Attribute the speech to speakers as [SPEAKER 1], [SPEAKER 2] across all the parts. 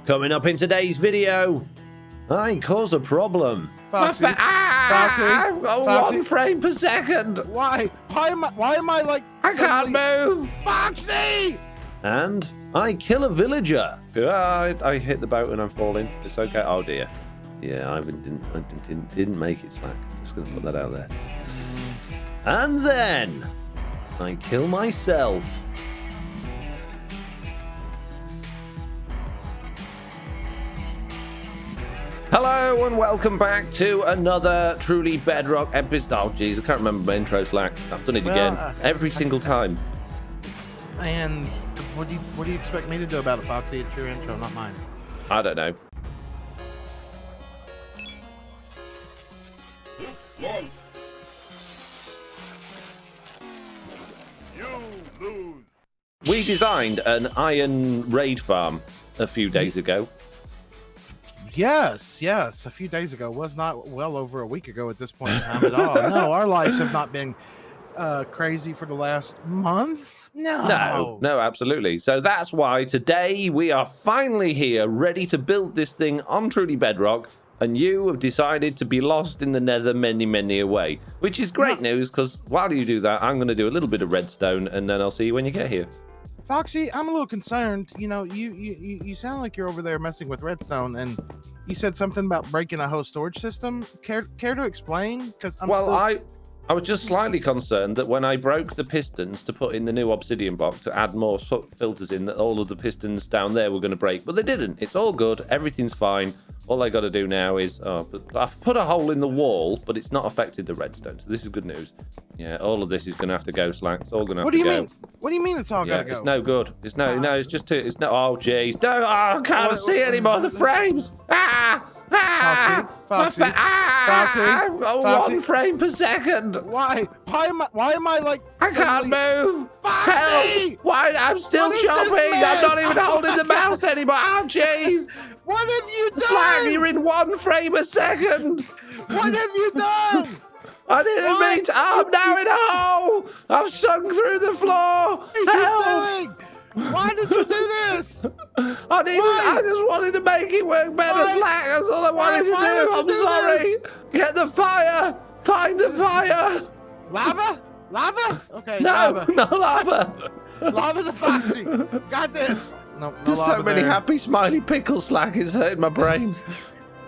[SPEAKER 1] Coming up in today's video, I cause a problem.
[SPEAKER 2] Foxy,
[SPEAKER 1] I've got
[SPEAKER 2] Foxy.
[SPEAKER 1] 1 frame per second.
[SPEAKER 2] Why am I like?
[SPEAKER 1] I can't move.
[SPEAKER 2] Foxy!
[SPEAKER 1] And I kill a villager. I hit the boat and I'm falling. It's okay. Oh dear. Yeah, I didn't make it, Slack. Just gonna put that out there. And then I kill myself. Hello and welcome back to another Truly Bedrock episode. Oh jeez, I can't remember my intro, Slack. I've done it again every single time.
[SPEAKER 2] And what do you expect me to do about it, Foxy? It's your intro, not mine.
[SPEAKER 1] I don't know.
[SPEAKER 3] You lose.
[SPEAKER 1] We designed an iron raid farm a few days ago.
[SPEAKER 2] Yes, a few days ago. Was not well over a week ago at this point in time at all. No, our lives have not been crazy for the last month.
[SPEAKER 1] No, absolutely. So that's why today we are finally here, ready to build this thing on Truly Bedrock, and you have decided to be lost in the nether many away, which is great news, because while you do that, I'm going to do a little bit of redstone, and then I'll see you when you get here.
[SPEAKER 2] Foxy, I'm a little concerned. You know, you sound like you're over there messing with redstone, and you said something about breaking a whole storage system. Care to explain? Because
[SPEAKER 1] I was just slightly concerned that when I broke the pistons to put in the new obsidian block to add more filters in, that all of the pistons down there were going to break, but they didn't. It's all good. Everything's fine. All I got to do now is I've put a hole in the wall, but it's not affected the redstone. So this is good news. Yeah, all of this is going to have to go, Slack. It's all going to have to go.
[SPEAKER 2] What do you mean it's all got to go?
[SPEAKER 1] It's no good. It's no. It's just too. It's no. Oh, jeez. No. Oh, I can't see anymore. The frames.
[SPEAKER 2] Foxy,
[SPEAKER 1] I've got 1 frame per second.
[SPEAKER 2] Why am I like?
[SPEAKER 1] I can't move.
[SPEAKER 2] Foxy!
[SPEAKER 1] Help! Why? I'm still chopping. I'm not even holding the mouse anymore. Oh, jeez.
[SPEAKER 2] What have you done?
[SPEAKER 1] Slack, you're in 1 frame a second.
[SPEAKER 2] What have you done?
[SPEAKER 1] I didn't mean to. I'm now in a hole. I've sunk through the floor.
[SPEAKER 2] What are you doing? Why did you do this?
[SPEAKER 1] I just wanted to make it work better, Slack. That's all I wanted to do. I'm sorry. Get the fire. Find the fire.
[SPEAKER 2] Lava? Okay.
[SPEAKER 1] No lava.
[SPEAKER 2] Lava the Foxy. Got this. No
[SPEAKER 1] There's so
[SPEAKER 2] lava
[SPEAKER 1] many
[SPEAKER 2] there.
[SPEAKER 1] happy smiley pickles, Slack. It's hurting my brain.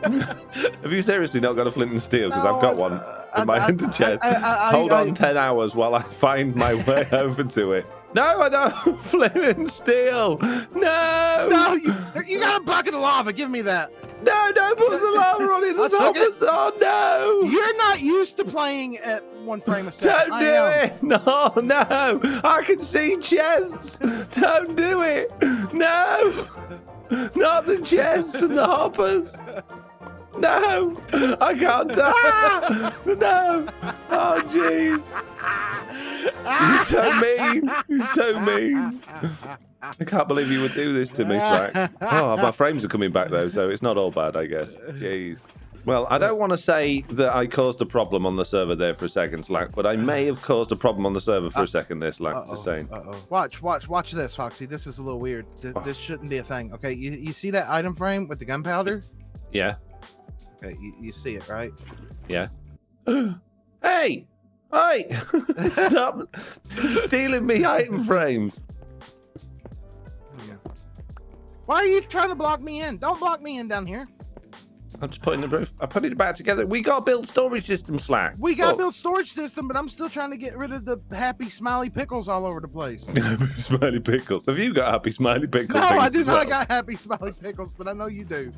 [SPEAKER 1] Have you seriously not got a flint and steel? Because I've got one in my ender chest. Hold on 10 hours while I find my way over to it. No, I don't. Flint and steel. No,
[SPEAKER 2] you got a bucket of lava. Give me that.
[SPEAKER 1] No, don't put the lava on it. There's almost. Oh no!
[SPEAKER 2] You're not used to playing at 1 frame a second.
[SPEAKER 1] Don't do it. No. I can see chests. Don't do it. No, not the chests and the hoppers. No, I can't. No. Oh, jeez. You're so mean. I can't believe you would do this to me, Slack. Oh, my frames are coming back, though, so it's not all bad, I guess. Jeez. Well, I don't want to say that I caused a problem on the server there for a second, Slack, but I may have caused a problem on the server for a second there, Slack. Just saying.
[SPEAKER 2] Watch this, Foxy. This is a little weird. This shouldn't be a thing. Okay, you see that item frame with the gunpowder?
[SPEAKER 1] Yeah.
[SPEAKER 2] Okay, you see it, right?
[SPEAKER 1] Yeah. Hey! Stop stealing me item frames.
[SPEAKER 2] Why are you trying to block me in? Don't block me in down here.
[SPEAKER 1] I'm just putting the roof. I put it back together. We got to build storage system, Slack.
[SPEAKER 2] We got to build storage system, but I'm still trying to get rid of the happy smiley pickles all over the place.
[SPEAKER 1] Smiley pickles. Have you got happy smiley pickles?
[SPEAKER 2] No, I do not got happy smiley pickles, but I know you do.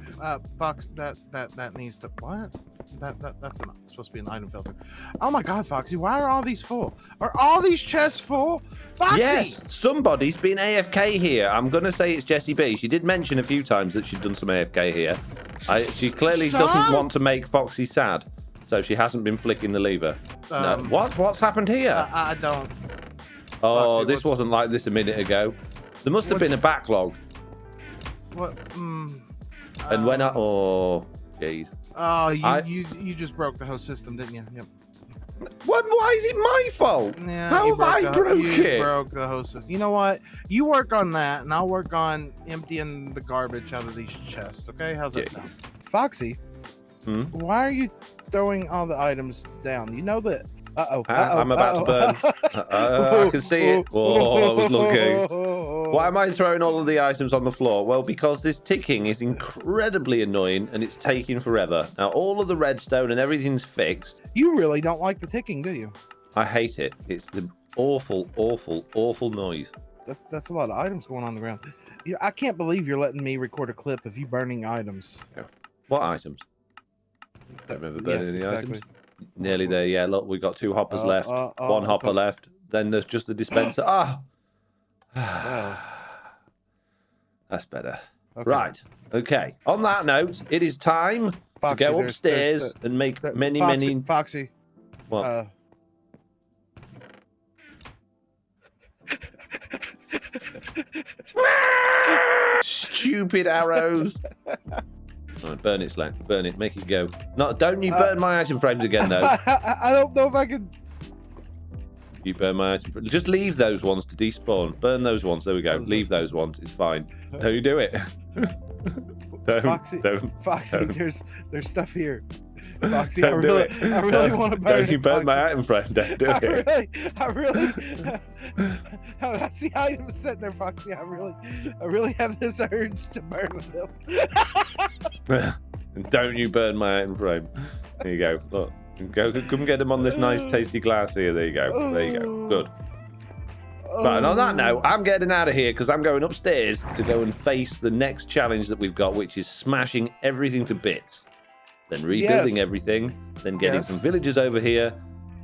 [SPEAKER 2] Fox, that needs to what? That's supposed to be an item filter. Oh my God, Foxy, why are all these full? Are all these chests full? Foxy!
[SPEAKER 1] Yes, somebody's been AFK here. I'm gonna say it's Jessie B. She did mention a few times that she'd done some AFK here. She clearly doesn't want to make Foxy sad, so she hasn't been flicking the lever. No. What's happened here?
[SPEAKER 2] I don't.
[SPEAKER 1] Oh,
[SPEAKER 2] Foxy,
[SPEAKER 1] this wasn't like this a minute ago. There must have been a backlog.
[SPEAKER 2] What?
[SPEAKER 1] And when oh, jeez.
[SPEAKER 2] Oh, you just broke the whole system, didn't you? Yep.
[SPEAKER 1] Why is it my fault?
[SPEAKER 2] Yeah,
[SPEAKER 1] How
[SPEAKER 2] you
[SPEAKER 1] have I broke
[SPEAKER 2] you
[SPEAKER 1] it?
[SPEAKER 2] broke the hostess. You know what? You work on that, and I'll work on emptying the garbage out of these chests. Okay? How's that sound? Foxy, why are you throwing all the items down? You know that.
[SPEAKER 1] I'm about to burn. I can see it. Oh, I was lucky. Why am I throwing all of the items on the floor? Well, because this ticking is incredibly annoying and it's taking forever. Now, all of the redstone and everything's fixed.
[SPEAKER 2] You really don't like the ticking, do you?
[SPEAKER 1] I hate it. It's the awful, awful, awful noise.
[SPEAKER 2] That's a lot of items going on the ground. Yeah, I can't believe you're letting me record a clip of you burning items.
[SPEAKER 1] Yeah. What items? I don't remember burning any items. Nearly there, yeah. Look, we got 2 hoppers left. 1 hopper left. Then there's just the dispenser. That's better.
[SPEAKER 2] Okay.
[SPEAKER 1] Right. Okay. On that note, it is time
[SPEAKER 2] Foxy,
[SPEAKER 1] to go upstairs and make many.
[SPEAKER 2] Foxy.
[SPEAKER 1] What? Stupid arrows. Right, burn it, Slack. Burn it. Make it go. Don't you burn my item frames again, though.
[SPEAKER 2] I don't know if I can.
[SPEAKER 1] You burn my item frames. Just leave those ones to despawn. Burn those ones. There we go. Leave those ones. It's fine. Don't you do it.
[SPEAKER 2] Foxy,
[SPEAKER 1] don't.
[SPEAKER 2] There's stuff here. Foxy,
[SPEAKER 1] Don't do it.
[SPEAKER 2] I really want to burn
[SPEAKER 1] Don't you
[SPEAKER 2] it,
[SPEAKER 1] burn
[SPEAKER 2] Foxy.
[SPEAKER 1] my item frame. Don't do it.
[SPEAKER 2] I really. I see items sitting there, Foxy. I really have this urge to burn them.
[SPEAKER 1] And don't you burn my item frame. There you go. Look. Come get them on this nice tasty glass here. There you go. There you go. Good. Right, and on that note, I'm getting out of here because I'm going upstairs to go and face the next challenge that we've got, which is smashing everything to bits. Then rebuilding everything, then getting some villagers over here,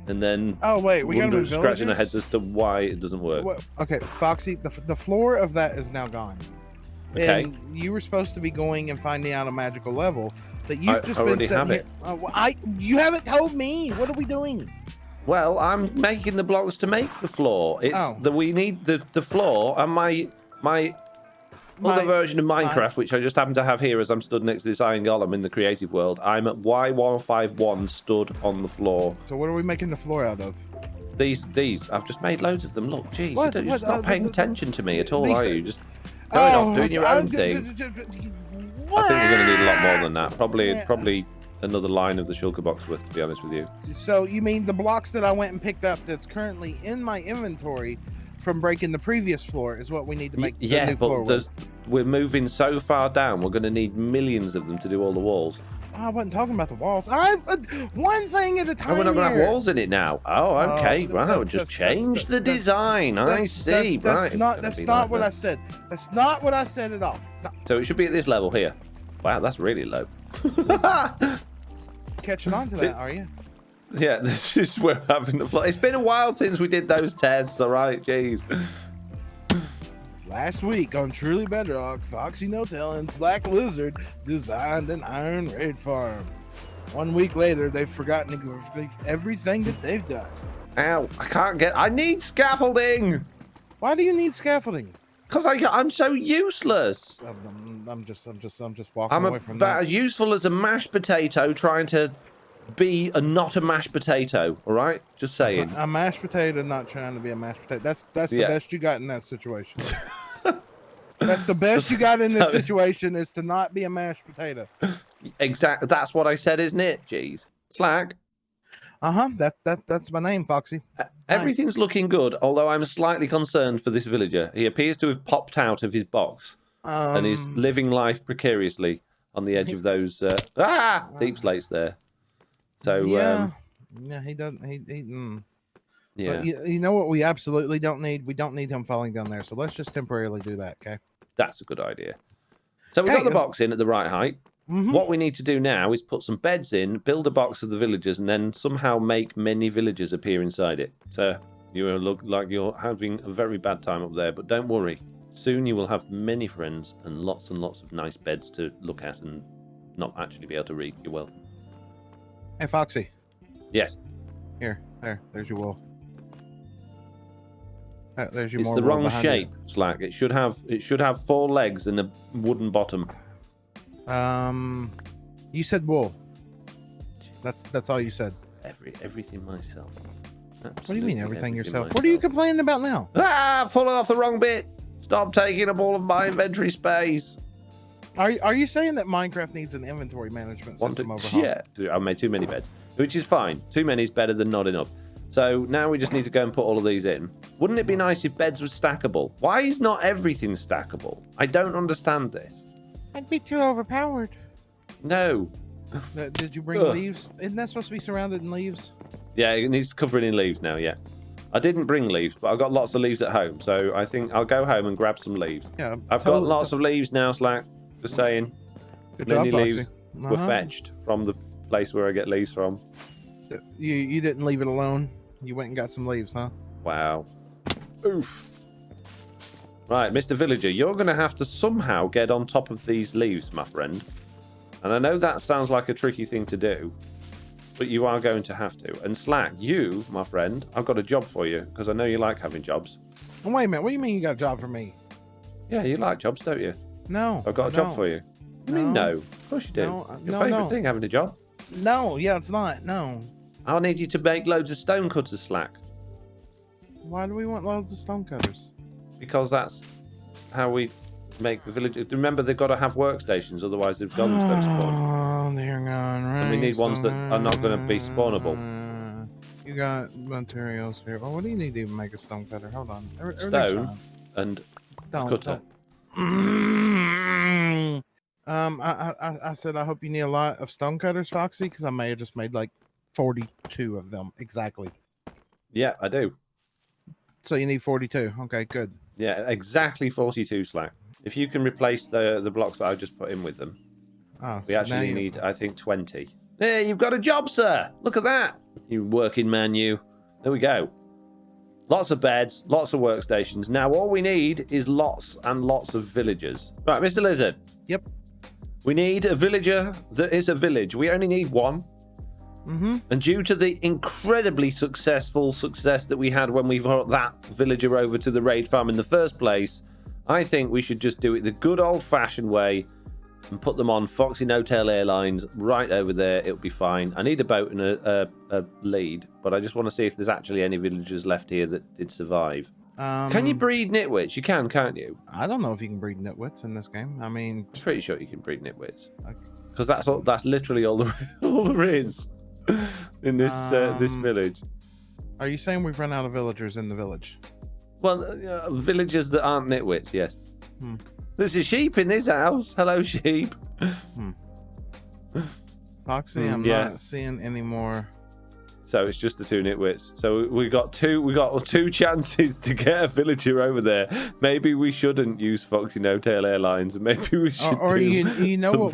[SPEAKER 1] and then
[SPEAKER 2] we got
[SPEAKER 1] scratching our heads as to why it doesn't work.
[SPEAKER 2] Okay, Foxy, the floor of that is now gone.
[SPEAKER 1] Okay.
[SPEAKER 2] And you were supposed to be going and finding out a magical level that you've just been sitting here. You haven't told me. What are we doing?
[SPEAKER 1] Well, I'm making the blocks to make the floor. It's we need the floor and my other version of Minecraft, which I just happen to have here as I'm stood next to this iron golem in the creative world. I'm at Y151 stood on the floor.
[SPEAKER 2] So what are we making the floor out of?
[SPEAKER 1] These. I've just made loads of them. Look, geez,
[SPEAKER 2] What?
[SPEAKER 1] you're just not paying attention to me at all,
[SPEAKER 2] these
[SPEAKER 1] are you? Just going off doing your own thing. I think we're going to need a lot more than that. Probably another line of the shulker box worth, to be honest with you.
[SPEAKER 2] So you mean the blocks that I went and picked up that's currently in my inventory from breaking the previous floor is what we need to make the new floor with?
[SPEAKER 1] We're moving so far down, we're going to need millions of them to do all the walls.
[SPEAKER 2] I wasn't talking about the walls. One thing at a time.
[SPEAKER 1] We're not going to have walls in it now. Oh, okay.
[SPEAKER 2] That's-
[SPEAKER 1] Just change the design. I see.
[SPEAKER 2] That's not what I said. That's not what I said at all. No.
[SPEAKER 1] So it should be at this level here. Wow, that's really low.
[SPEAKER 2] Catching on to that, are you?
[SPEAKER 1] Yeah, this is where we're having the floor. It's been a while since we did those tests, all right? Jeez.
[SPEAKER 2] Last week on Truly Bedrock, FoxyNoTail and SlackLizard designed an iron raid farm. 1 week later, they've forgotten everything that they've done.
[SPEAKER 1] Ow, I need scaffolding!
[SPEAKER 2] Why do you need scaffolding?
[SPEAKER 1] Because I'm so useless.
[SPEAKER 2] I'm just walking away from
[SPEAKER 1] about
[SPEAKER 2] that.
[SPEAKER 1] as useful as a mashed potato trying to be not a mashed potato, all right? Just saying.
[SPEAKER 2] A mashed potato, not trying to be a mashed potato. That's the best you got in that situation. That's the best you got in this situation is to not be a mashed potato.
[SPEAKER 1] Exactly. That's what I said, isn't it? Jeez. Slack.
[SPEAKER 2] That's my name, Foxy.
[SPEAKER 1] Everything's looking good, although I'm slightly concerned for this villager. He appears to have popped out of his box and is living life precariously on the edge of those deep slates there. So
[SPEAKER 2] yeah, he doesn't.
[SPEAKER 1] Yeah.
[SPEAKER 2] But you know what we absolutely don't need? We don't need him falling down there. So let's just temporarily do that, okay?
[SPEAKER 1] That's a good idea. So we've got the box in at the right height. What we need to do now is put some beds in, build a box of the villagers, and then somehow make many villagers appear inside it. So you look like you're having a very bad time up there, but don't worry. Soon you will have many friends and lots of nice beds to look at and not actually be able to read. You're welcome.
[SPEAKER 2] Hey, Foxy.
[SPEAKER 1] Yes.
[SPEAKER 2] There's your wool. There's your.
[SPEAKER 1] It's the wrong shape, Slack. It should have 4 legs and a wooden bottom.
[SPEAKER 2] You said wool. That's all you said.
[SPEAKER 1] everything myself.
[SPEAKER 2] What do you mean
[SPEAKER 1] Absolutely
[SPEAKER 2] everything yourself?
[SPEAKER 1] myself.
[SPEAKER 2] What are you complaining about now?
[SPEAKER 1] Ah, falling off the wrong bit. Stop taking up all of my inventory space.
[SPEAKER 2] Are you saying that Minecraft needs an inventory management system overhaul?
[SPEAKER 1] Yeah, I made too many beds, which is fine. Too many is better than not enough. So now we just need to go and put all of these in. Wouldn't it be nice if beds were stackable? Why is not everything stackable? I don't understand this.
[SPEAKER 2] I'd be too overpowered.
[SPEAKER 1] No.
[SPEAKER 2] Did you bring leaves? Isn't that supposed to be surrounded in leaves?
[SPEAKER 1] Yeah, it needs covering in leaves now, yeah. I didn't bring leaves, but I've got lots of leaves at home, so I think I'll go home and grab some leaves.
[SPEAKER 2] Yeah.
[SPEAKER 1] I've got lots of leaves now, Slack. Just saying.
[SPEAKER 2] Good job,
[SPEAKER 1] Many leaves
[SPEAKER 2] Foxy.
[SPEAKER 1] were fetched from the place where I get leaves from.
[SPEAKER 2] You didn't leave it alone. You went and got some leaves, huh?
[SPEAKER 1] Wow. Oof. Right, Mr. Villager, you're going to have to somehow get on top of these leaves, my friend. And I know that sounds like a tricky thing to do, but you are going to have to. And Slack, you, my friend, I've got a job for you, because I know you like having jobs.
[SPEAKER 2] Oh, wait a minute. What do you mean you got a job for me?
[SPEAKER 1] Yeah, you like jobs, don't you?
[SPEAKER 2] No.
[SPEAKER 1] I've got a job for you. What do you mean no? Of course you do. Your favourite thing, having a job?
[SPEAKER 2] No, yeah, it's not. No.
[SPEAKER 1] I'll need you to make loads of stone cutters, Slack.
[SPEAKER 2] Why do we want loads of stone cutters?
[SPEAKER 1] Because that's how we make the village. Remember, they've got to have workstations, otherwise the golems don't spawn.
[SPEAKER 2] Oh, dear God, right.
[SPEAKER 1] And we need ones that are not going to be spawnable.
[SPEAKER 2] You got materials here. Oh, what do you need to even make a stone cutter? Hold on.
[SPEAKER 1] Stone and cutter.
[SPEAKER 2] I said I hope you need a lot of stone cutters, Foxy, because I may have just made like 42 of them exactly.
[SPEAKER 1] Yeah, I do.
[SPEAKER 2] So you need 42. Okay, good.
[SPEAKER 1] Yeah, exactly 42, Slack. If you can replace the blocks that I just put in with them, we actually need, I think, 20. There, you've got a job, sir. Look at that. You working man, you. There we go. Lots of beds, lots of workstations. Now, all we need is lots and lots of villagers. Right, Mr. Lizard.
[SPEAKER 2] Yep.
[SPEAKER 1] We need a villager that is a village. We only need one. And due to the incredibly success that we had when we brought that villager over to the raid farm in the first place, I think we should just do it the good old-fashioned way and put them on FoxyNoTail Airlines right over there. It'll be fine. I need a boat and a lead, but I just want to see if there's actually any villagers left here that did survive. Can you breed nitwits? You can, can't you?
[SPEAKER 2] I don't know if you can breed nitwits in this game. I mean,
[SPEAKER 1] I'm pretty sure you can breed nitwits, because that's literally all there is in this this village.
[SPEAKER 2] Are you saying we've run out of villagers in the village?
[SPEAKER 1] Well, villagers that aren't nitwits, yes. There's a sheep in this house. Hello, sheep.
[SPEAKER 2] Foxy, I'm not seeing any more.
[SPEAKER 1] So it's just the two nitwits. So we got two chances to get a villager over there. Maybe we shouldn't use FoxyNoTail Airlines. Maybe we should.
[SPEAKER 2] Or you know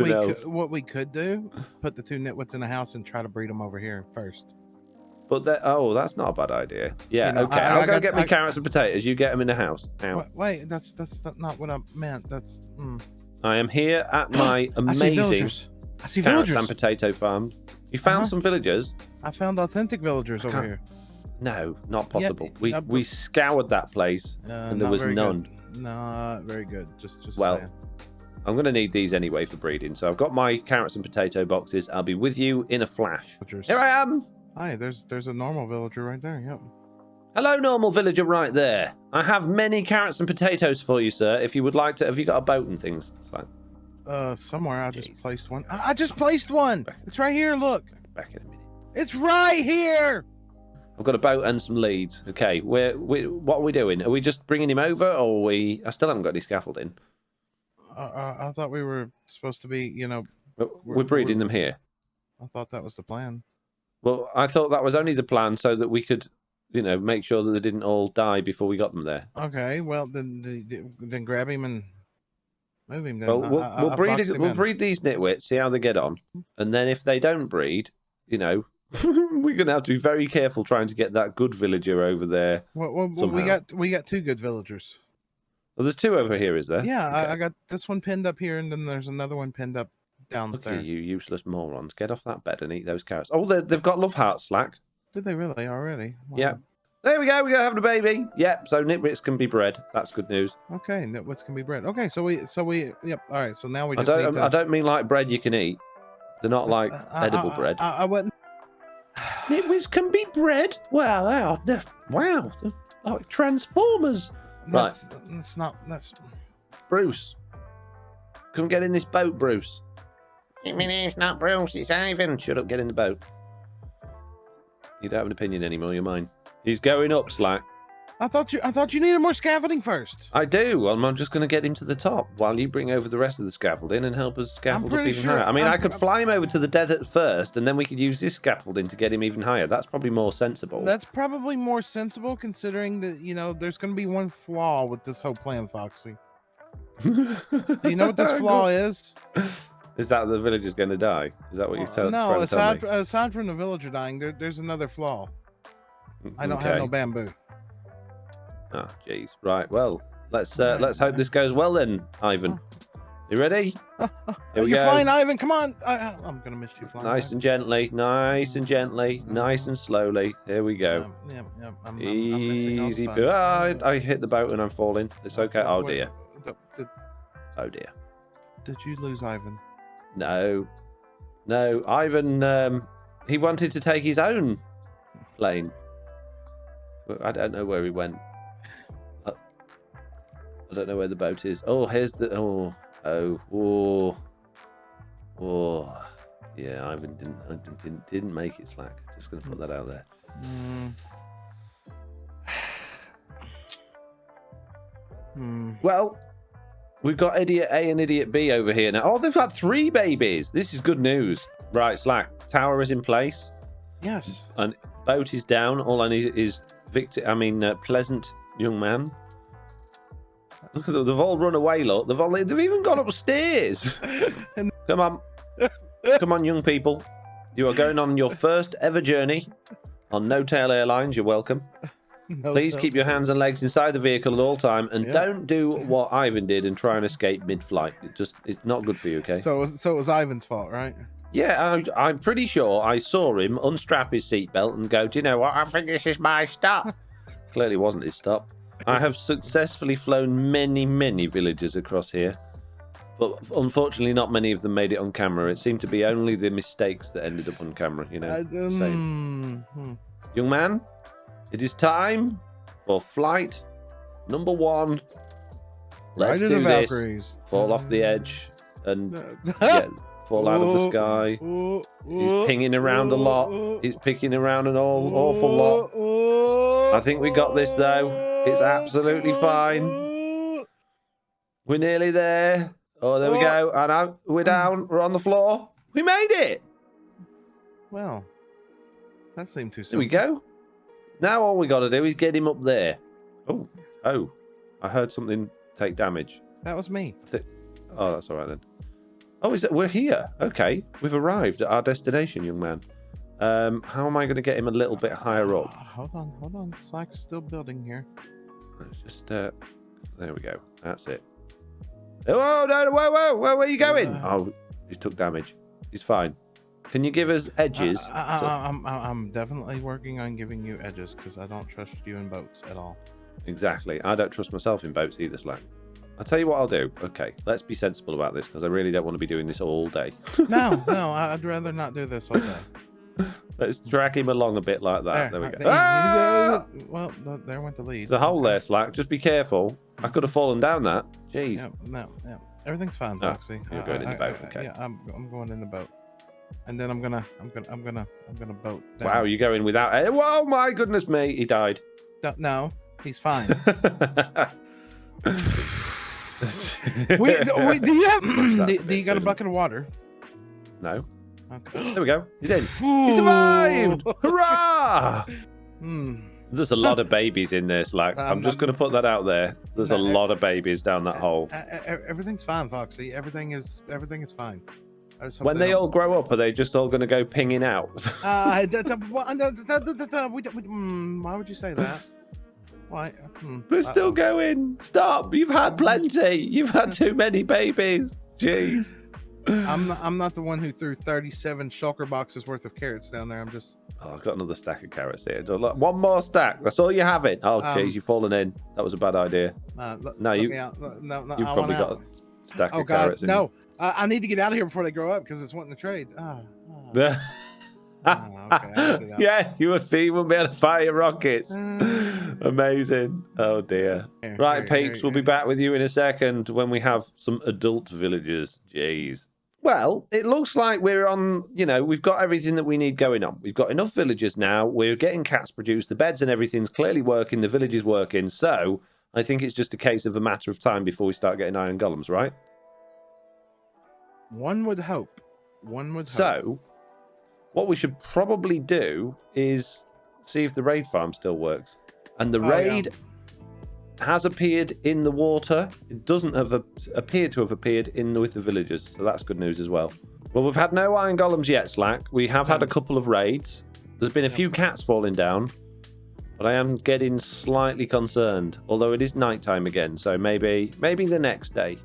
[SPEAKER 1] what
[SPEAKER 2] we could do? Put the two nitwits in the house and try to breed them over here first.
[SPEAKER 1] But that's not a bad idea. Yeah, okay. I'll go get me carrots and potatoes. You get them in the house.
[SPEAKER 2] Wait, that's not what I meant. That's.
[SPEAKER 1] I am here at my amazing
[SPEAKER 2] I see
[SPEAKER 1] carrots
[SPEAKER 2] villagers
[SPEAKER 1] and potato farm. You found some villagers?
[SPEAKER 2] I found authentic villagers over here.
[SPEAKER 1] No, not possible. We scoured that place and there was none.
[SPEAKER 2] No, very good. Just
[SPEAKER 1] well,
[SPEAKER 2] saying.
[SPEAKER 1] I'm going to need these anyway for breeding. So I've got my carrots and potato boxes. I'll be with you in a flash.
[SPEAKER 2] Villagers.
[SPEAKER 1] Here I am.
[SPEAKER 2] Hi, there's a normal villager right there. Yep.
[SPEAKER 1] Hello, normal villager right there. I have many carrots and potatoes for you, sir. If you would like to, have you got a boat and things?
[SPEAKER 2] Somewhere I just placed one. I just placed one. It's right here. Look.
[SPEAKER 1] Back in a minute.
[SPEAKER 2] It's right here.
[SPEAKER 1] I've got a boat and some leads. Okay, what are we doing? Are we just bringing him over, or I still haven't got any scaffolding.
[SPEAKER 2] I thought we were supposed to be,
[SPEAKER 1] We're breeding them here.
[SPEAKER 2] I thought that was the plan.
[SPEAKER 1] Well, I thought that was only the plan so that we could, make sure that they didn't all die before we got them there.
[SPEAKER 2] Okay, well then grab him and move him. Then.
[SPEAKER 1] Well, we'll breed these nitwits, see how they get on, and then if they don't breed, we're gonna have to be very careful trying to get that good villager over there.
[SPEAKER 2] Well, we got two good villagers.
[SPEAKER 1] Well, there's two over here, is there?
[SPEAKER 2] Yeah,
[SPEAKER 1] okay.
[SPEAKER 2] I got this one pinned up here, and then there's another one pinned up down there.
[SPEAKER 1] You useless morons! Get off that bed and eat those carrots. Oh, they've got love hearts, Slack.
[SPEAKER 2] Did they really already? Wow.
[SPEAKER 1] Yeah. There we go. We're having a baby. Yep. So nitwits can be bred. That's good news.
[SPEAKER 2] Okay, nitwits can be bred. Okay, so we. Yep. All right. So now we just.
[SPEAKER 1] I don't mean like bread you can eat. They're not like edible bread.
[SPEAKER 2] I wouldn't.
[SPEAKER 1] Which can be bred. Well, wow. Like Transformers.
[SPEAKER 2] That's
[SPEAKER 1] Bruce. Come get in this boat, Bruce.
[SPEAKER 4] My name's not Bruce, it's Ivan.
[SPEAKER 1] Shut up, get in the boat. You don't have an opinion anymore, you're mine. He's going up, Slack.
[SPEAKER 2] I thought you needed more scaffolding first.
[SPEAKER 1] I do. I'm just going to get him to the top while you bring over the rest of the scaffolding and help us scaffold up even higher. I mean, I could fly him over to the desert first, and then we could use this scaffolding to get him even higher. That's probably more sensible.
[SPEAKER 2] That's probably more sensible, considering that there's going to be one flaw with this whole plan, Foxy. Do you know what this flaw is?
[SPEAKER 1] Is that the villager's going to die? Is that what you're trying to tell me?
[SPEAKER 2] aside from the villager dying, there's another flaw. I don't have no bamboo.
[SPEAKER 1] Oh, jeez. Right. Well, let's hope this goes well then, Ivan. You ready? Here we
[SPEAKER 2] You're
[SPEAKER 1] go.
[SPEAKER 2] flying, Ivan. Come on. I'm gonna miss you flying.
[SPEAKER 1] Nice and gently, nice and gently, nice and slowly. Here we go.
[SPEAKER 2] I'm
[SPEAKER 1] Easy.
[SPEAKER 2] missing out
[SPEAKER 1] I hit the boat and I'm falling. It's okay. Oh dear. Oh dear.
[SPEAKER 2] Did you lose Ivan?
[SPEAKER 1] No. Ivan. He wanted to take his own plane. I don't know where he went. I don't know where the boat is. Oh, here's the. Yeah, Ivan didn't make it, Slack. Just gonna put that out there. Well, we've got Idiot A and Idiot B over here now. Oh, they've had 3 babies. This is good news. Right, Slack. Tower is in place.
[SPEAKER 2] Yes.
[SPEAKER 1] And boat is down. All I need is pleasant young man. Look at them. They've all run away, look. They've even gone upstairs. Come on. Come on, young people. You are going on your first ever journey on No-Tail Airlines. You're welcome. Please keep your hands and legs inside the vehicle at all time, and don't do what Ivan did and try and escape mid-flight. It's not good for you, okay?
[SPEAKER 2] So it was Ivan's fault, right?
[SPEAKER 1] Yeah, I'm pretty sure I saw him unstrap his seatbelt and go, do you know what? I think this is my stop. Clearly wasn't his stop. I have successfully flown many, many villagers across here, but unfortunately not many of them made it on camera. It seemed to be only the mistakes that ended up on camera, Same. Young man, it is time for flight number 1. Let's do this. Valkyries. Fall off the edge and fall out of the sky. He's pinging around a lot. He's picking around an awful lot. I think we got this, though. It's absolutely fine. We're nearly there. Oh, there we go. And we're down. We're on the floor. We made it.
[SPEAKER 2] Well, that seemed too
[SPEAKER 1] There
[SPEAKER 2] simple.
[SPEAKER 1] we go. Now all we got to do is get him up there. Oh. I heard something take damage.
[SPEAKER 2] That was me.
[SPEAKER 1] Oh, that's all right then. Oh, we're here. Okay. We've arrived at our destination, young man. How am I going to get him a little bit higher up?
[SPEAKER 2] Hold on. Slack's still building here.
[SPEAKER 1] Let's just, there we go. That's it. Oh, no, whoa, where are you going? Oh, he took damage. He's fine. Can you give us edges?
[SPEAKER 2] I'm definitely working on giving you edges, because I don't trust you in boats at all.
[SPEAKER 1] Exactly. I don't trust myself in boats either, Slack. I'll tell you what I'll do. Okay, let's be sensible about this, because I really don't want to be doing this all day.
[SPEAKER 2] No, I'd rather not do this all day.
[SPEAKER 1] Let's drag him along a bit like that. There we go.
[SPEAKER 2] Well, there went the lead.
[SPEAKER 1] There's a hole there, Slack. Just be careful. I could have fallen down that. Jeez.
[SPEAKER 2] No. Everything's fine, Foxy.
[SPEAKER 1] You're going in the boat. Okay.
[SPEAKER 2] Yeah, I'm going in the boat, and then I'm gonna boat down.
[SPEAKER 1] Wow, you're going without. Whoa, my goodness me! He died.
[SPEAKER 2] No, he's fine.
[SPEAKER 1] Wait,
[SPEAKER 2] do you have? Do you got a bucket of water?
[SPEAKER 1] No.
[SPEAKER 2] Okay.
[SPEAKER 1] There we go. He's in. He survived! Hurrah! There's a lot of babies in there, Slack. I'm just going to put that out there. There's a lot of babies down that hole.
[SPEAKER 2] Everything's fine, Foxy. Everything is fine.
[SPEAKER 1] When they all grow up, are they just all going to go pinging out?
[SPEAKER 2] Why would you say that? Why?
[SPEAKER 1] They're still going. Stop. You've had plenty. You've had too many babies. Jeez.
[SPEAKER 2] I'm not the one who threw 37 shulker boxes worth of carrots down there. I'm just.
[SPEAKER 1] Oh, I've got another stack of carrots here. Look, one more stack. That's all you have it. Oh, jeez, you've fallen in. That was a bad idea. You've probably got a stack of carrots.
[SPEAKER 2] No, I need to get out of here before they grow up because it's wanting to trade. okay, I'll do that.
[SPEAKER 1] Yeah, you would be. You wouldn't be able to fire rockets.
[SPEAKER 2] Uh,
[SPEAKER 1] Amazing. Oh, dear.
[SPEAKER 2] Here,
[SPEAKER 1] Right,
[SPEAKER 2] here,
[SPEAKER 1] peeps,
[SPEAKER 2] here,
[SPEAKER 1] we'll be
[SPEAKER 2] here.
[SPEAKER 1] back with you in a second when we have some adult villagers. Jeez. Well, it looks like we're on, we've got everything that we need going on. We've got enough villagers now. We're getting cats produced. The beds and everything's clearly working. The village is working. So I think it's just a case of a matter of time before we start getting iron golems, right?
[SPEAKER 2] One would hope. One would hope.
[SPEAKER 1] So what we should probably do is see if the raid farm still works. And the raid has appeared in the water. It doesn't have appeared to have appeared with the villagers, so that's good news as well. Well, we've had no iron golems yet, Slack. We have had a couple of raids. There's been a few cats falling down, but I am getting slightly concerned. Although it is nighttime again, so maybe the next day.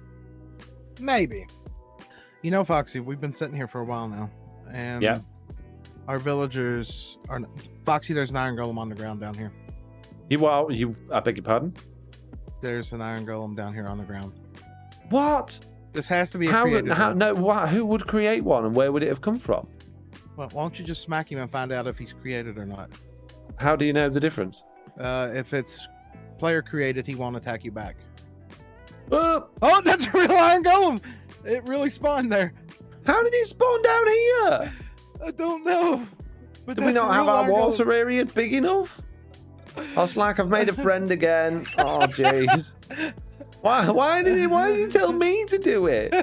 [SPEAKER 2] Maybe. Foxy, we've been sitting here for a while now, and
[SPEAKER 1] Yeah.
[SPEAKER 2] our villagers are. Foxy, there's an iron golem on the ground down here.
[SPEAKER 1] I beg your pardon?
[SPEAKER 2] There's an iron golem down here on the ground.
[SPEAKER 1] What?
[SPEAKER 2] This has to be a created one.
[SPEAKER 1] Who would create one, and where would it have come from?
[SPEAKER 2] Well, why don't you just smack him and find out if he's created or not?
[SPEAKER 1] How do you know the difference?
[SPEAKER 2] If it's player created, he won't attack you back.
[SPEAKER 1] Oh,
[SPEAKER 2] Oh, that's a real iron golem! It really spawned there.
[SPEAKER 1] how did it spawn down here?
[SPEAKER 2] I don't know. But
[SPEAKER 1] Do we not have our water area big enough? Oh, Slack, I've made a friend again. Oh, jeez. Why did he tell me to do it?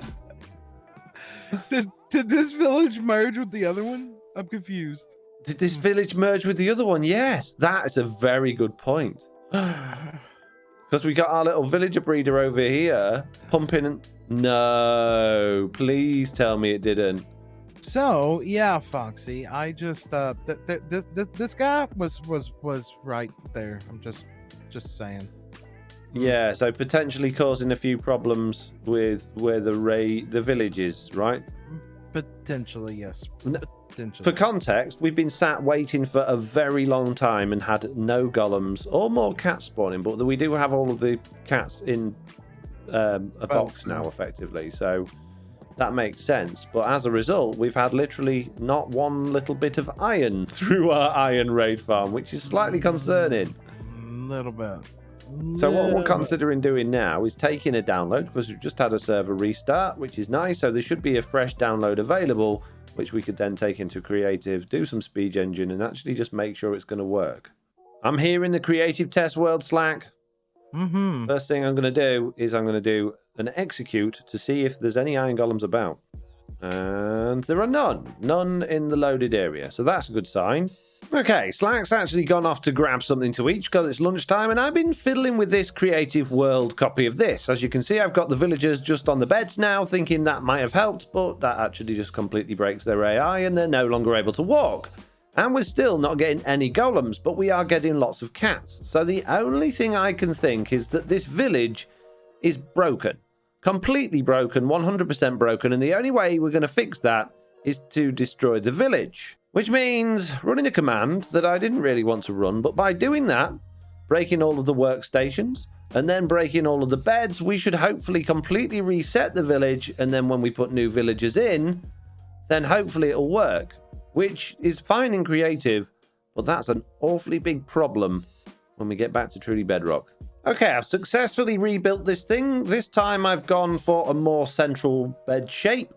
[SPEAKER 2] Did this village merge with the other one? I'm confused.
[SPEAKER 1] Did this village merge with the other one? Yes, that is a very good point. Because we got our little villager breeder over here pumping. No, please tell me it didn't.
[SPEAKER 2] So yeah, Foxy, I just this guy was right there. I'm just saying.
[SPEAKER 1] Yeah, so potentially causing a few problems with where the village is, right?
[SPEAKER 2] Potentially, yes.
[SPEAKER 1] No,
[SPEAKER 2] Potentially.
[SPEAKER 1] For context, we've been sat waiting for a very long time and had no golems or more cats spawning, but we do have all of the cats in a box now, effectively. So that makes sense. But as a result, we've had literally not one little bit of iron through our iron raid farm, which is slightly concerning.
[SPEAKER 2] A little bit.
[SPEAKER 1] So what we're considering doing now is taking a download, because we've just had a server restart, which is nice. So there should be a fresh download available, which we could then take into creative, do some speech engine, and actually just make sure it's going to work. I'm here in the creative test world, Slack.
[SPEAKER 2] Mm-hmm.
[SPEAKER 1] First thing I'm going to do is I'm going to do an execute to see if there's any iron golems about. And there are none in the loaded area. So that's a good sign. Okay, Slack's actually gone off to grab something to eat because it's lunchtime, and I've been fiddling with this creative world copy of this. As you can see, I've got the villagers just on the beds now, thinking that might have helped, but that actually just completely breaks their AI and they're no longer able to walk. And we're still not getting any golems, but we are getting lots of cats. So the only thing I can think is that this village is broken. Completely broken, 100% broken, and the only way we're going to fix that is to destroy the village. Which means running a command that I didn't really want to run, but by doing that, breaking all of the workstations, and then breaking all of the beds, we should hopefully completely reset the village, and then when we put new villagers in, then hopefully it'll work. Which is fine in creative, but that's an awfully big problem when we get back to Truly Bedrock. Okay, I've successfully rebuilt this thing. This time I've gone for a more central bed shape.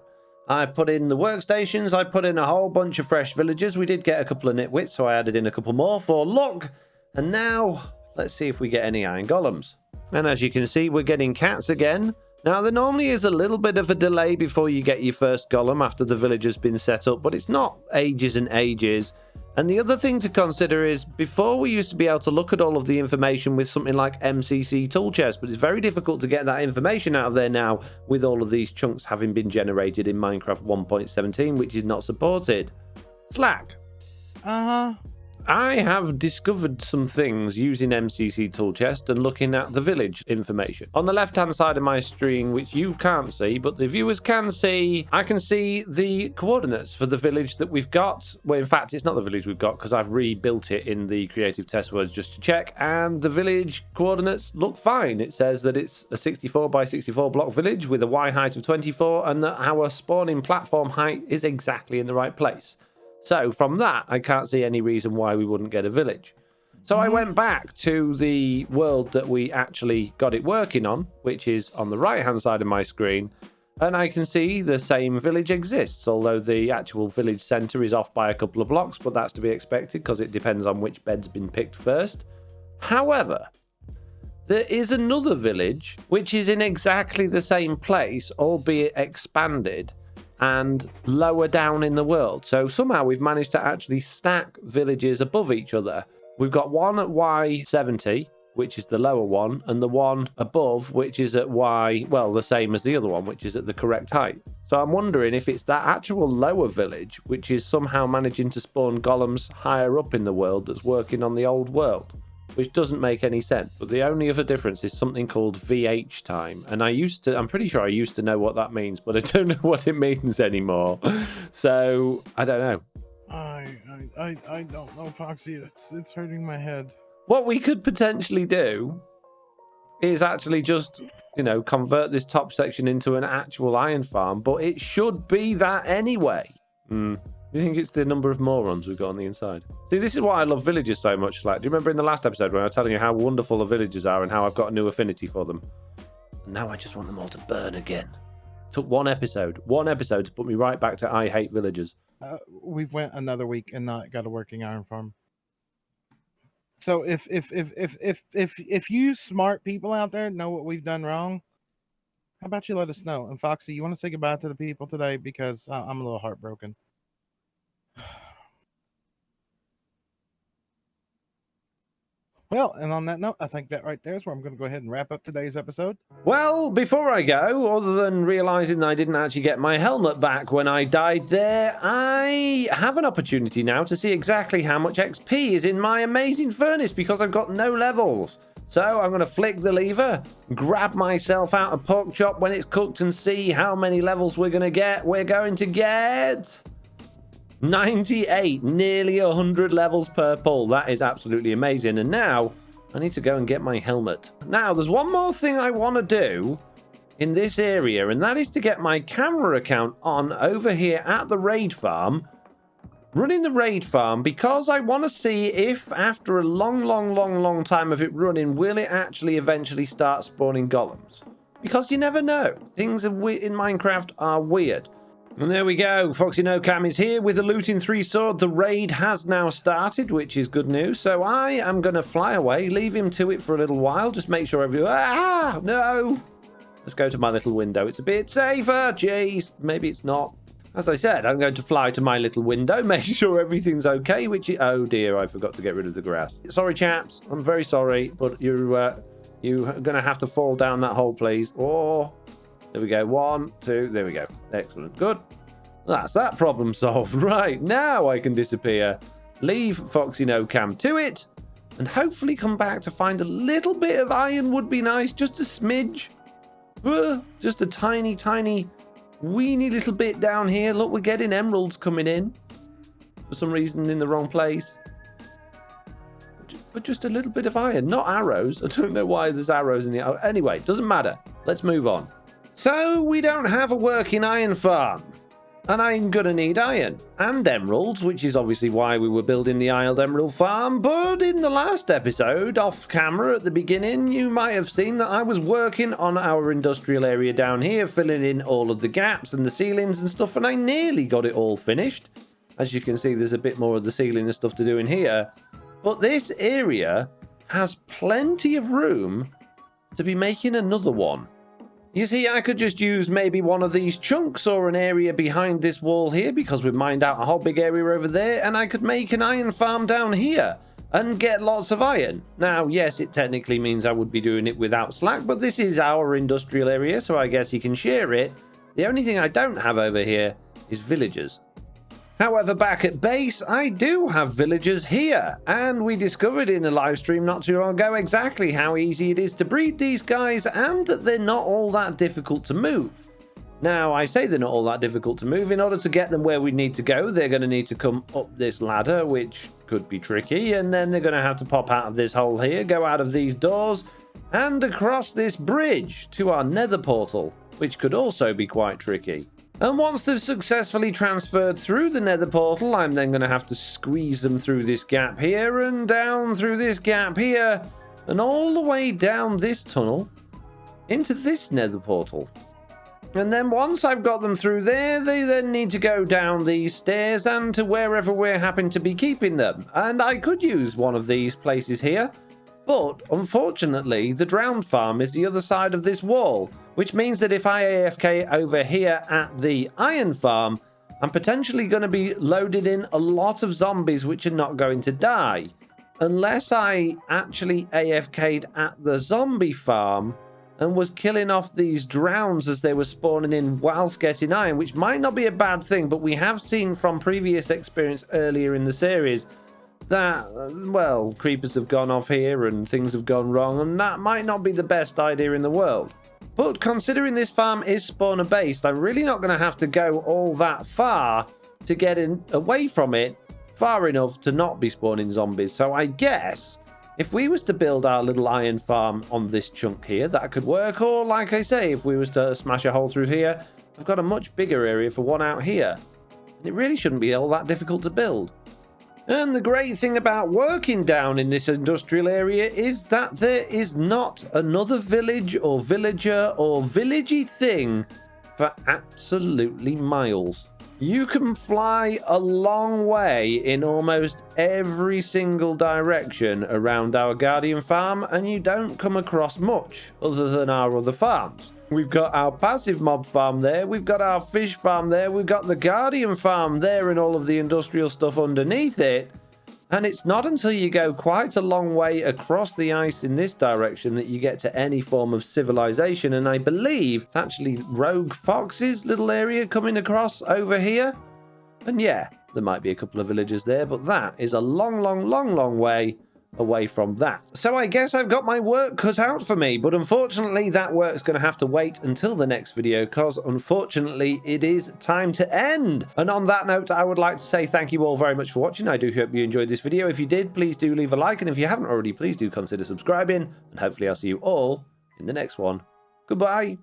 [SPEAKER 1] I put in the workstations, I put in a whole bunch of fresh villagers. We did get a couple of nitwits, so I added in a couple more for luck. And now, let's see if we get any iron golems. And as you can see, we're getting cats again. Now, there normally is a little bit of a delay before you get your first golem after the village has been set up, but it's not ages and ages. And the other thing to consider is, before we used to be able to look at all of the information with something like MCC tool chest, but it's very difficult to get that information out of there now with all of these chunks having been generated in Minecraft 1.17, which is not supported. Slack.
[SPEAKER 2] Uh-huh.
[SPEAKER 1] I have discovered some things using MCC tool chest and looking at the village information. On the left-hand side of my screen, which you can't see, but the viewers can see, I can see the coordinates for the village that we've got. Well, in fact, it's not the village we've got because I've rebuilt it in the creative test words just to check, and the village coordinates look fine. It says that it's a 64 by 64 block village with a Y height of 24 and that our spawning platform height is exactly in the right place. So from that, I can't see any reason why we wouldn't get a village. So I went back to the world that we actually got it working on, which is on the right-hand side of my screen, and I can see the same village exists, although the actual village centre is off by a couple of blocks, but that's to be expected because it depends on which bed's been picked first. However, there is another village which is in exactly the same place, albeit expanded and lower down in the world. So somehow we've managed to actually stack villages above each other. We've got one at Y70, which is the lower one, and the one above, which is at Y, well, the same as the other one, which is at the correct height. So I'm wondering if it's that actual lower village, which is somehow managing to spawn golems higher up in the world that's working on the old world, which doesn't make any sense. But the only other difference is something called VH time. And I'm pretty sure I used to know what that means, but I don't know what it means anymore. So I don't know.
[SPEAKER 2] I don't know, Foxy. It's hurting my head.
[SPEAKER 1] What we could potentially do is actually just, convert this top section into an actual iron farm, but it should be that anyway. Do you think it's the number of morons we've got on the inside? See, this is why I love villagers so much. Like, do you remember in the last episode when I was telling you how wonderful the villagers are and how I've got a new affinity for them? And now I just want them all to burn again. Took one episode to put me right back to I hate villagers.
[SPEAKER 2] We've went another week and not got a working iron farm. So if you smart people out there know what we've done wrong, how about you let us know? And Foxy, you want to say goodbye to the people today because I'm a little heartbroken. Well, and on that note, I think that right there is where I'm going to go ahead and wrap up today's episode.
[SPEAKER 1] Well, before I go, other than realizing I didn't actually get my helmet back when I died there, I have an opportunity now to see exactly how much XP is in my amazing furnace because I've got no levels. So I'm going to flick the lever, grab myself out of pork chop when it's cooked and see how many levels we're going to get. We're going to get 98, nearly 100 levels per pull. That is absolutely amazing. And now I need to go and get my helmet. Now, there's one more thing I want to do in this area, and that is to get my camera account on over here at the raid farm, running the raid farm, because I want to see if after a long time of it running, will it actually eventually start spawning golems? Because you never know. Things in Minecraft are weird. And there we go. FoxyNoTail is here with a looting 3 sword. The raid has now started, which is good news. So I am going to fly away, leave him to it for a little while. Just make sure everyone... Ah, no. Let's go to my little window. It's a bit safer. Jeez, maybe it's not. As I said, I'm going to fly to my little window, make sure everything's okay, which is... Oh, dear, I forgot to get rid of the grass. Sorry, chaps. I'm very sorry, but you're going to have to fall down that hole, please. Oh... There we go. 1, 2. There we go. Excellent. Good. That's that problem solved. Right. Now I can disappear. Leave FoxyNoTail to it. And hopefully come back to find a little bit of iron would be nice. Just a smidge. Just a tiny, weeny little bit down here. Look, we're getting emeralds coming in. For some reason in the wrong place. But just a little bit of iron. Not arrows. I don't know why there's arrows in the... Anyway, doesn't matter. Let's move on. So, we don't have a working iron farm, and I'm gonna need iron and emeralds, which is obviously why we were building the Island Emerald farm. But in the last episode, off camera at the beginning, you might have seen that I was working on our industrial area down here, filling in all of the gaps and the ceilings and stuff, and I nearly got it all finished. As you can see, there's a bit more of the ceiling and stuff to do in here, but this area has plenty of room to be making another one. You see, I could just use maybe one of these chunks or an area behind this wall here, because we've mined out a whole big area over there, and I could make an iron farm down here and get lots of iron. Now, yes, it technically means I would be doing it without Slack, but this is our industrial area, so I guess he can share it. The only thing I don't have over here is villagers. However, back at base, I do have villagers here, and we discovered in a live stream not too long ago exactly how easy it is to breed these guys, and that they're not all that difficult to move. Now, I say they're not all that difficult to move. In order to get them where we need to go, they're going to need to come up this ladder, which could be tricky, and then they're going to have to pop out of this hole here, go out of these doors, and across this bridge to our nether portal, which could also be quite tricky. And once they've successfully transferred through the nether portal, I'm then going to have to squeeze them through this gap here and down through this gap here and all the way down this tunnel into this nether portal. And then once I've got them through there, they then need to go down these stairs and to wherever we're happen to be keeping them. And I could use one of these places here, but unfortunately the drowned farm is the other side of this wall, which means that if I AFK over here at the iron farm, I'm potentially going to be loaded in a lot of zombies which are not going to die. Unless I actually AFK'd at the zombie farm and was killing off these drowns as they were spawning in whilst getting iron, which might not be a bad thing, but we have seen from previous experience earlier in the series that, well, creepers have gone off here and things have gone wrong, and that might not be the best idea in the world. But considering this farm is spawner based, I'm really not going to have to go all that far to get away from it far enough to not be spawning zombies. So I guess if we was to build our little iron farm on this chunk here, that could work. Or like I say, if we was to smash a hole through here, I've got a much bigger area for one out here. And it really shouldn't be all that difficult to build. And the great thing about working down in this industrial area is that there is not another village or villager or villagey thing for absolutely miles. You can fly a long way in almost every single direction around our Guardian farm, and you don't come across much other than our other farms. We've got our passive mob farm there, we've got our fish farm there, we've got the Guardian farm there and all of the industrial stuff underneath it. And it's not until you go quite a long way across the ice in this direction that you get to any form of civilization. And I believe it's actually Rogue Fox's little area coming across over here. And yeah, there might be a couple of villagers there, but that is a long way away from that. So I guess I've got my work cut out for me, but unfortunately that work's going to have to wait until the next video, because unfortunately it is time to end. And on that note, I would like to say thank you all very much for watching. I do hope you enjoyed this video. If you did, please do leave a like, and if you haven't already, please do consider subscribing, and hopefully I'll see you all in the next one. Goodbye.